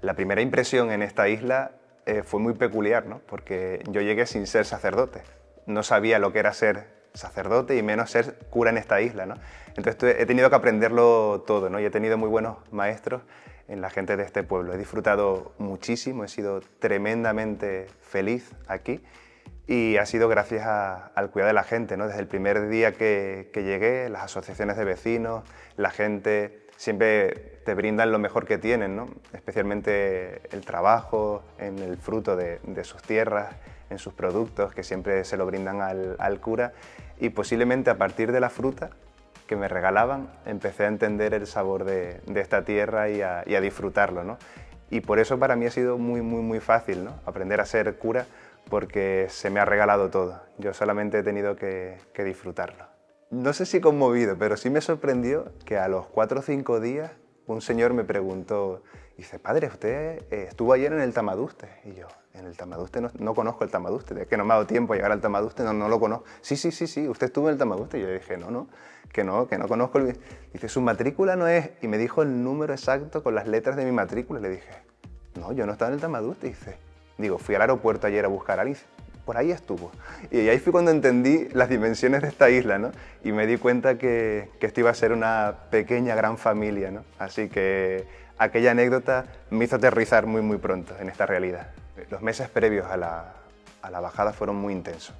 La primera impresión en esta isla fue muy peculiar, ¿no? Porque yo llegué sin ser sacerdote. No sabía lo que era ser sacerdote y menos ser cura en esta isla, ¿no? Entonces he tenido que aprenderlo todo, ¿no? Y he tenido muy buenos maestros en la gente de este pueblo. He disfrutado muchísimo, he sido tremendamente feliz aquí y ha sido gracias al cuidado de la gente, ¿no? Desde el primer día que llegué, las asociaciones de vecinos, la gente siempre te brindan lo mejor que tienen, ¿no? Especialmente el trabajo, en el fruto de sus tierras, en sus productos, que siempre se lo brindan al cura. Y posiblemente a partir de la fruta que me regalaban, empecé a entender el sabor de esta tierra y a disfrutarlo, ¿no? Y por eso para mí ha sido muy fácil, ¿no? Aprender a ser cura, porque se me ha regalado todo. Yo solamente he tenido que disfrutarlo. No sé si conmovido, pero sí me sorprendió que a los 4 o 5 días un señor me preguntó, dice, padre, ¿usted estuvo ayer en el Tamaduste? Y yo, en el Tamaduste no conozco el Tamaduste, es que no me ha dado tiempo a llegar al Tamaduste, no lo conozco. Sí, usted estuvo en el Tamaduste. Y yo dije, no conozco el... Dice, su matrícula no es... Y me dijo el número exacto con las letras de mi matrícula. Le dije, no, yo no estaba en el Tamaduste. Dice, digo, fui al aeropuerto ayer a buscar a Alice. Por ahí estuvo. Y ahí fue cuando entendí las dimensiones de esta isla, ¿no? Y me di cuenta que esto iba a ser una pequeña, gran familia, ¿no? Así que aquella anécdota me hizo aterrizar muy pronto en esta realidad. Los meses previos a la bajada fueron muy intensos.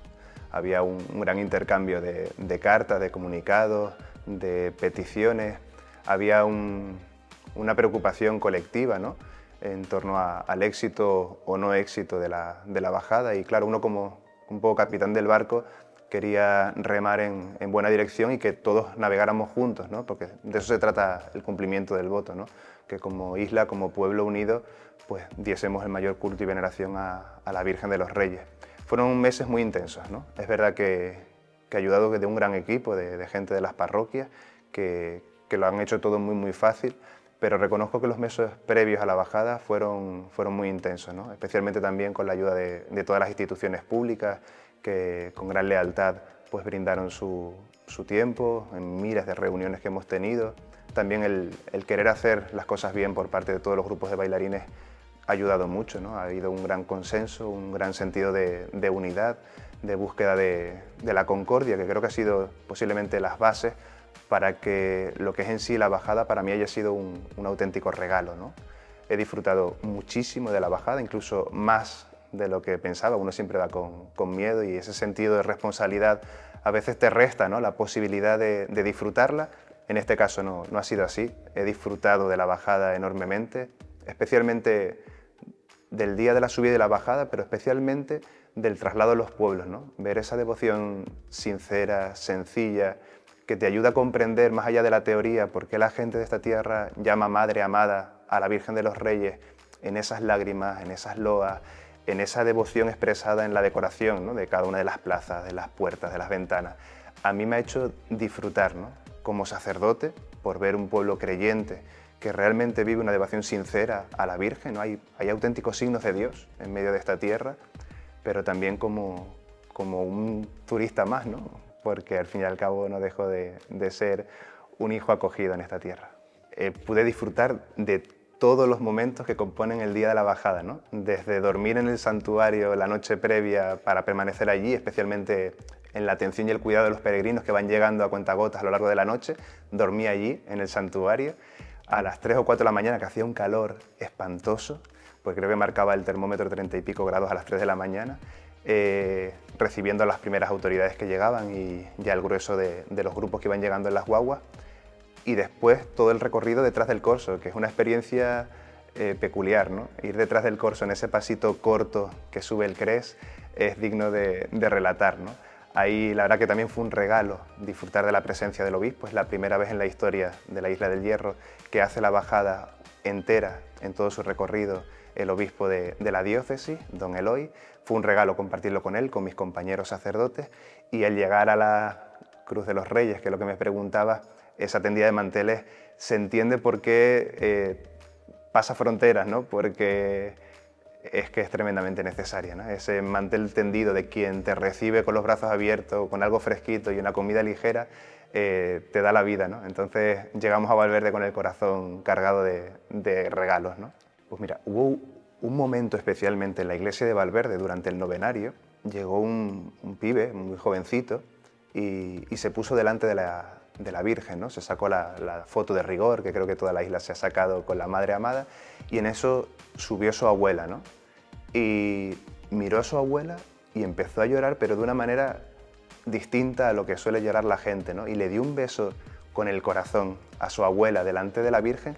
Había un gran intercambio de cartas, de comunicados, de peticiones. Había una preocupación colectiva, ¿no? En torno al éxito o no éxito de la bajada, y claro, uno como un poco capitán del barco quería remar en buena dirección y que todos navegáramos juntos, ¿no? Porque de eso se trata el cumplimiento del voto, ¿no? Que como isla, como pueblo unido, pues diésemos el mayor culto y veneración a la Virgen de los Reyes. Fueron meses muy intensos, ¿no? Es verdad que ayudado de un gran equipo de gente de las parroquias que lo han hecho todo muy fácil, pero reconozco que los meses previos a la bajada fueron muy intensos, ¿no? Especialmente también con la ayuda de todas las instituciones públicas que con gran lealtad pues brindaron su tiempo en miles de reuniones que hemos tenido. También el querer hacer las cosas bien por parte de todos los grupos de bailarines ha ayudado mucho, ¿no? Ha habido un gran consenso, un gran sentido de unidad, de búsqueda de la concordia, que creo que ha sido posiblemente las bases para que lo que es en sí la bajada para mí haya sido un auténtico regalo, ¿no? He disfrutado muchísimo de la bajada, incluso más de lo que pensaba. Uno siempre va con miedo y ese sentido de responsabilidad a veces te resta, ¿no? La posibilidad de disfrutarla. En este caso no ha sido así. He disfrutado de la bajada enormemente, especialmente del día de la subida y de la bajada, pero especialmente del traslado a los pueblos, ¿no? Ver esa devoción sincera, sencilla, que te ayuda a comprender más allá de la teoría por qué la gente de esta tierra llama Madre Amada a la Virgen de los Reyes en esas lágrimas, en esas loas, en esa devoción expresada en la decoración, ¿no? De cada una de las plazas, de las puertas, de las ventanas. A mí me ha hecho disfrutar, ¿no? Como sacerdote, por ver un pueblo creyente que realmente vive una devoción sincera a la Virgen, ¿no? Hay auténticos signos de Dios en medio de esta tierra, pero también como un turista más, ¿no? Porque al fin y al cabo no dejo de ser un hijo acogido en esta tierra. Pude disfrutar de todos los momentos que componen el día de la bajada, ¿no? Desde dormir en el santuario la noche previa para permanecer allí, especialmente en la atención y el cuidado de los peregrinos que van llegando a cuentagotas a lo largo de la noche, dormí allí en el santuario a las 3 o 4 de la mañana, que hacía un calor espantoso, pues creo que marcaba el termómetro 30 y pico grados a las 3 de la mañana, recibiendo a las primeras autoridades que llegaban y ya el grueso de los grupos que iban llegando en las guaguas, y después todo el recorrido detrás del corso, que es una experiencia peculiar, ¿no? Ir detrás del corso en ese pasito corto que sube el Cres es digno de relatar, ¿no? Ahí la verdad que también fue un regalo disfrutar de la presencia del obispo. Es la primera vez en la historia de la Isla del Hierro que hace la bajada entera en todo su recorrido el obispo de la diócesis, don Eloy. Fue un regalo compartirlo con él, con mis compañeros sacerdotes, y al llegar a la Cruz de los Reyes, que es lo que me preguntaba, esa tendida de manteles se entiende por qué pasa fronteras, ¿no? Porque es que es tremendamente necesaria, ¿no? Ese mantel tendido de quien te recibe con los brazos abiertos, con algo fresquito y una comida ligera, te da la vida, ¿no? Entonces llegamos a Valverde con el corazón cargado de regalos, ¿no? Pues mira, hubo un momento especialmente en la iglesia de Valverde durante el novenario. Llegó un pibe muy jovencito y se puso delante de la Virgen, ¿no? Se sacó la foto de rigor, que creo que toda la isla se ha sacado con la Madre Amada, y en eso subió su abuela, ¿no? Y miró a su abuela y empezó a llorar, pero de una manera distinta a lo que suele llorar la gente, ¿no? Y le dio un beso con el corazón a su abuela delante de la Virgen,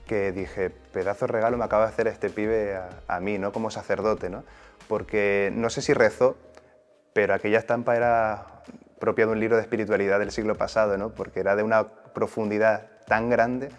que dije, pedazo de regalo me acaba de hacer este pibe a mí, ¿no? Como sacerdote, ¿no? Porque no sé si rezó, pero aquella estampa era propia de un libro de espiritualidad del siglo pasado, ¿no? Porque era de una profundidad tan grande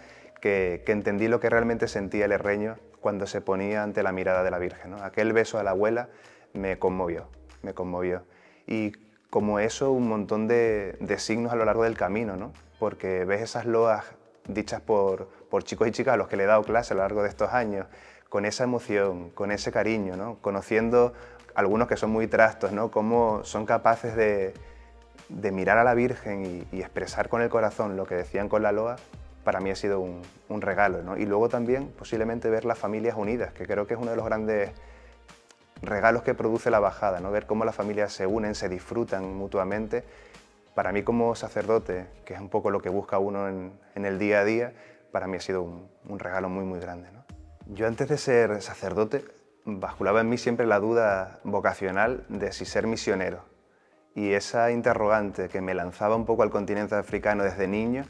que entendí lo que realmente sentía el herreño cuando se ponía ante la mirada de la Virgen, ¿no? Aquel beso a la abuela me conmovió, me conmovió. Y como eso, un montón de signos a lo largo del camino, ¿no? Porque ves esas loas dichas por chicos y chicas a los que le he dado clase a lo largo de estos años, con esa emoción, con ese cariño, ¿no? Conociendo algunos que son muy trastos, ¿no? Cómo son capaces de mirar a la Virgen y expresar con el corazón lo que decían con la loa, para mí ha sido un regalo, ¿no? Y luego también posiblemente ver las familias unidas, que creo que es uno de los grandes regalos que produce la bajada, ¿no? Ver cómo las familias se unen, se disfrutan mutuamente. Para mí como sacerdote, que es un poco lo que busca uno en el día a día, para mí ha sido un regalo muy, muy grande, ¿no? Yo antes de ser sacerdote basculaba en mí siempre la duda vocacional de si ser misionero. Y esa interrogante que me lanzaba un poco al continente africano desde niño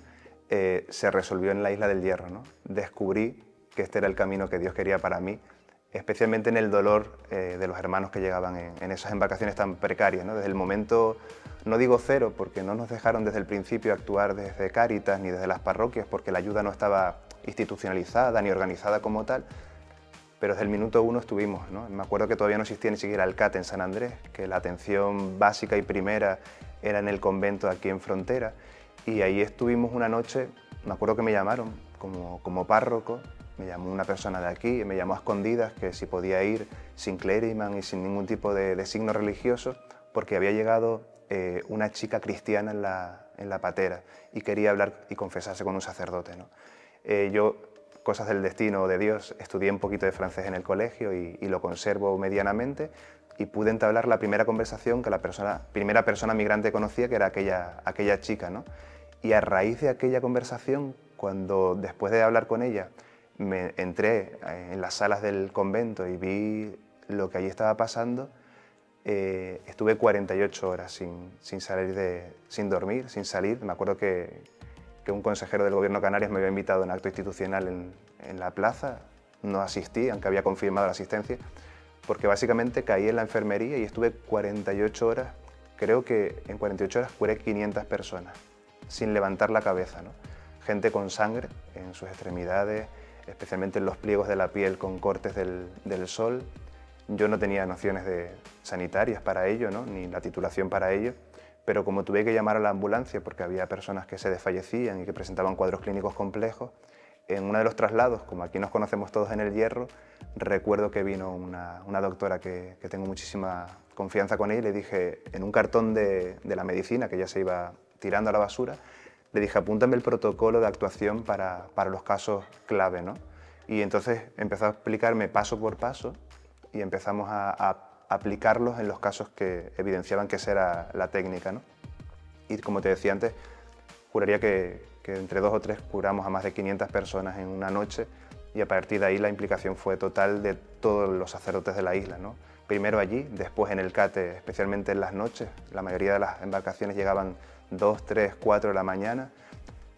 se resolvió en la Isla del Hierro, ¿no? Descubrí que este era el camino que Dios quería para mí, especialmente en el dolor de los hermanos que llegaban en esas embarcaciones tan precarias, ¿no? Desde el momento, no digo cero, porque no nos dejaron desde el principio actuar desde Cáritas ni desde las parroquias, porque la ayuda no estaba institucionalizada ni organizada como tal, pero desde el minuto uno estuvimos, ¿no? Me acuerdo que todavía no existía ni siquiera el CAT en San Andrés, que la atención básica y primera era en el convento aquí en Frontera, y ahí estuvimos una noche. Me acuerdo que me llamaron como párroco, me llamó una persona de aquí, me llamó a escondidas que si podía ir sin clériman y sin ningún tipo de signo religioso, porque había llegado una chica cristiana en la patera y quería hablar y confesarse con un sacerdote, ¿no? Yo, cosas del destino o de Dios, estudié un poquito de francés en el colegio y lo conservo medianamente, y pude entablar la primera conversación que la primera persona migrante conocía, que era aquella chica, ¿no? Y a raíz de aquella conversación, cuando después de hablar con ella, me entré en las salas del convento y vi lo que allí estaba pasando, estuve 48 horas sin dormir, sin salir. Me acuerdo que un consejero del Gobierno de Canarias me había invitado a un acto institucional en la plaza. No asistí, aunque había confirmado la asistencia, porque básicamente caí en la enfermería y estuve 48 horas. Creo que en 48 horas curé 500 personas, sin levantar la cabeza, ¿no? Gente con sangre en sus extremidades, especialmente en los pliegos de la piel con cortes del sol. Yo no tenía nociones sanitarias para ello, ¿no? Ni la titulación para ello, pero como tuve que llamar a la ambulancia porque había personas que se desfallecían y que presentaban cuadros clínicos complejos, en uno de los traslados, como aquí nos conocemos todos en el Hierro, recuerdo que vino una doctora que tengo muchísima confianza con ella, y le dije, en un cartón de la medicina que ya se iba tirando a la basura, le dije, apúntame el protocolo de actuación para los casos clave, ¿no? Y entonces empezó a explicarme paso por paso y empezamos a aplicarlos en los casos que evidenciaban que esa era la técnica, ¿no? Y como te decía antes, juraría que entre 2 o 3 curamos a más de 500 personas en una noche, y a partir de ahí la implicación fue total de todos los sacerdotes de la isla, ¿no? Primero allí, después en el CATE, especialmente en las noches. La mayoría de las embarcaciones llegaban 2, 3, 4 de la mañana.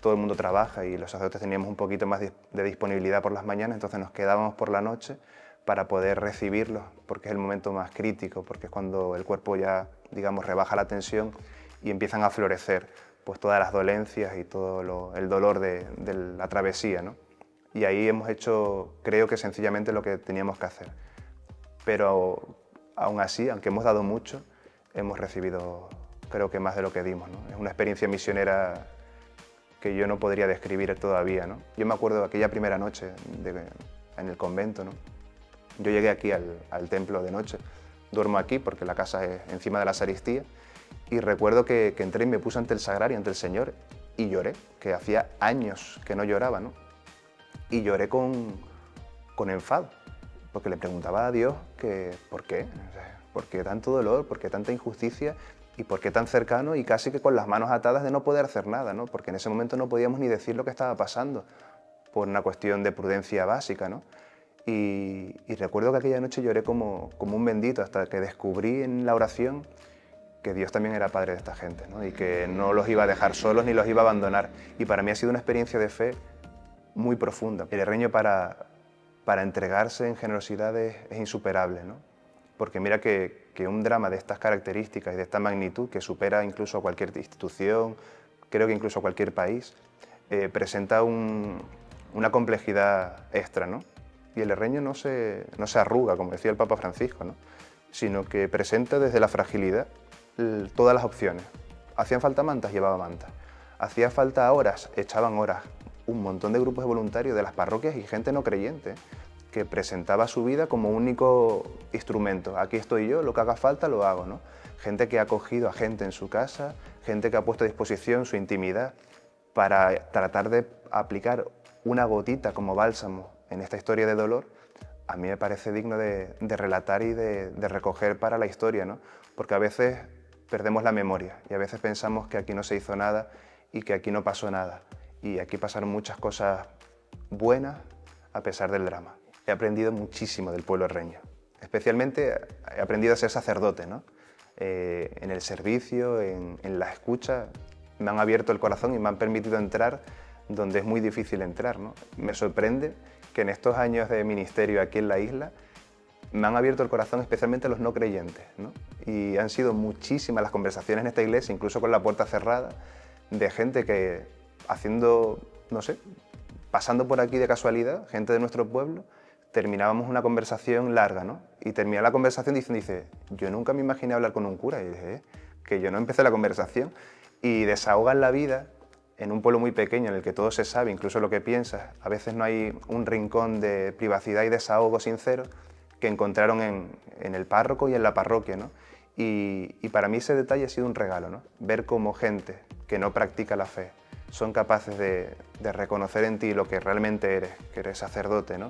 Todo el mundo trabaja y los sacerdotes teníamos un poquito más de disponibilidad por las mañanas, entonces nos quedábamos por la noche para poder recibirlos, porque es el momento más crítico, porque es cuando el cuerpo ya, digamos, rebaja la tensión y empiezan a florecer pues todas las dolencias y todo el dolor de la travesía, ¿no? Y ahí hemos hecho, creo que sencillamente lo que teníamos que hacer. Pero aún así, aunque hemos dado mucho, hemos recibido, creo que más de lo que dimos, ¿no? Es una experiencia misionera que yo no podría describir todavía, ¿no? Yo me acuerdo de aquella primera noche en el convento, ¿no? Yo llegué aquí al templo de noche, duermo aquí porque la casa es encima de la sacristía, y recuerdo que entré y me puse ante el sagrario, ante el Señor, y lloré, que hacía años que no lloraba, ¿no? Y lloré con enfado, porque le preguntaba a Dios que por qué, o sea, por qué tanto dolor, por qué tanta injusticia y por qué tan cercano y casi que con las manos atadas de no poder hacer nada, ¿no? Porque en ese momento no podíamos ni decir lo que estaba pasando por una cuestión de prudencia básica, ¿no? Y recuerdo que aquella noche lloré como un bendito hasta que descubrí en la oración que Dios también era padre de esta gente, ¿no? Y que no los iba a dejar solos ni los iba a abandonar. Y para mí ha sido una experiencia de fe muy profunda. El Herreño para entregarse en generosidad es insuperable, ¿no? Porque mira que un drama de estas características y de esta magnitud, que supera incluso a cualquier institución, creo que incluso a cualquier país, presenta una complejidad extra, ¿no? Y el Herreño no se arruga, como decía el Papa Francisco, ¿no? Sino que presenta desde la fragilidad todas las opciones. Hacían falta mantas, llevaba mantas. Hacía falta horas, echaban horas. Un montón de grupos de voluntarios de las parroquias y gente no creyente que presentaba su vida como único instrumento. Aquí estoy yo, lo que haga falta lo hago, ¿no? Gente que ha acogido a gente en su casa, gente que ha puesto a disposición su intimidad para tratar de aplicar una gotita como bálsamo en esta historia de dolor. A mí me parece digno de relatar y de recoger para la historia, ¿no? Porque a veces perdemos la memoria y a veces pensamos que aquí no se hizo nada y que aquí no pasó nada. Y aquí pasaron muchas cosas buenas a pesar del drama. He aprendido muchísimo del pueblo herreño. Especialmente he aprendido a ser sacerdote, ¿no? En el servicio, en la escucha, me han abierto el corazón y me han permitido entrar donde es muy difícil entrar, ¿no? Me sorprende que en estos años de ministerio aquí en la isla me han abierto el corazón especialmente a los no creyentes, ¿no? Y han sido muchísimas las conversaciones en esta iglesia, incluso con la puerta cerrada, de gente que haciendo, no sé, pasando por aquí de casualidad, gente de nuestro pueblo, terminábamos una conversación larga, ¿no? Y termina la conversación diciendo, yo nunca me imaginé hablar con un cura. Y dije, que yo no empecé la conversación. Y desahogan la vida en un pueblo muy pequeño en el que todo se sabe, incluso lo que piensas. A veces no hay un rincón de privacidad y desahogo sincero que encontraron en el párroco y en la parroquia, ¿no? Y para mí ese detalle ha sido un regalo, ¿no? Ver cómo gente que no practica la fe son capaces de reconocer en ti lo que realmente eres, que eres sacerdote, ¿no?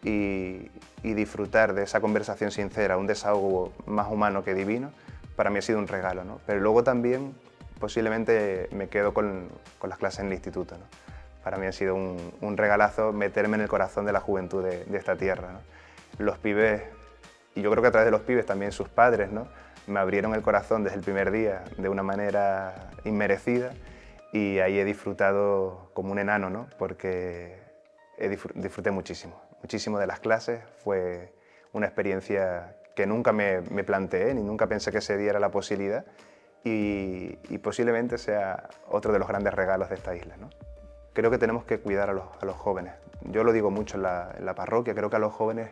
Y disfrutar de esa conversación sincera, un desahogo más humano que divino, para mí ha sido un regalo, ¿no? Pero luego también posiblemente me quedo con las clases en el instituto, ¿no? Para mí ha sido un regalazo meterme en el corazón de la juventud de esta tierra, ¿no? Los pibes, y yo creo que a través de los pibes también sus padres, ¿no? Me abrieron el corazón desde el primer día de una manera inmerecida y ahí he disfrutado como un enano, ¿no? Porque disfruté muchísimo, muchísimo de las clases. Fue una experiencia que nunca me planteé ni nunca pensé que se diera la posibilidad y posiblemente sea otro de los grandes regalos de esta isla, ¿no? Creo que tenemos que cuidar a los jóvenes. Yo lo digo mucho en la parroquia, creo que a los jóvenes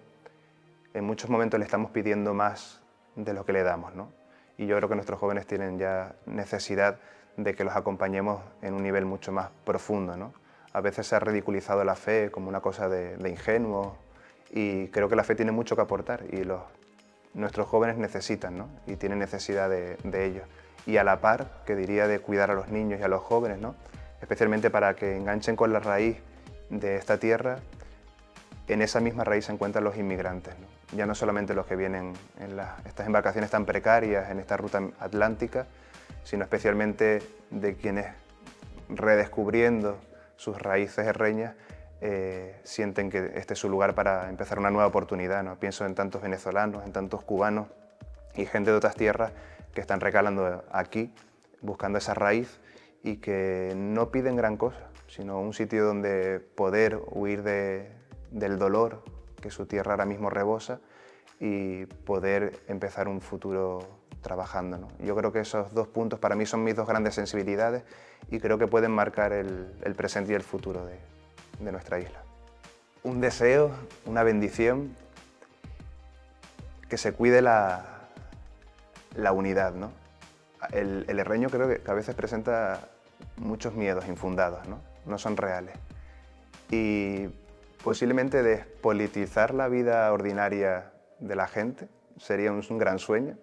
en muchos momentos le estamos pidiendo más de lo que le damos, ¿no? Y yo creo que nuestros jóvenes tienen ya necesidad de que los acompañemos en un nivel mucho más profundo, ¿no? A veces se ha ridiculizado la fe como una cosa de ingenuos y creo que la fe tiene mucho que aportar y nuestros jóvenes necesitan, ¿no? Y tienen necesidad de ello. Y a la par, que diría de cuidar a los niños y a los jóvenes, ¿no? Especialmente para que enganchen con la raíz de esta tierra, en esa misma raíz se encuentran los inmigrantes, ¿no? Ya no solamente los que vienen en estas embarcaciones tan precarias, en esta ruta atlántica, sino especialmente de quienes, redescubriendo sus raíces herreñas, sienten que este es su lugar para empezar una nueva oportunidad, ¿no? Pienso en tantos venezolanos, en tantos cubanos y gente de otras tierras que están recalando aquí, buscando esa raíz y que no piden gran cosa, sino un sitio donde poder huir del dolor que su tierra ahora mismo rebosa y poder empezar un futuro trabajando, ¿no? Yo creo que esos dos puntos para mí son mis dos grandes sensibilidades y creo que pueden marcar el presente y el futuro de nuestra isla. Un deseo, una bendición, que se cuide la unidad, ¿no? El herreño creo que a veces presenta muchos miedos infundados, ¿no? No son reales. Y Posiblemente despolitizar la vida ordinaria de la gente sería un gran sueño,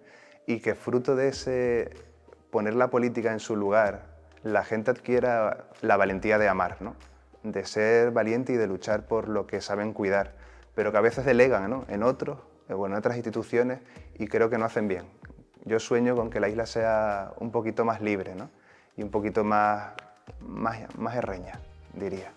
y que fruto de ese poner la política en su lugar, la gente adquiera la valentía de amar, ¿no? De ser valiente y de luchar por lo que saben cuidar, pero que a veces delegan, ¿no? En otros o en otras instituciones, y creo que no hacen bien. Yo sueño con que la isla sea un poquito más libre, ¿no? Y un poquito más herreña, diría.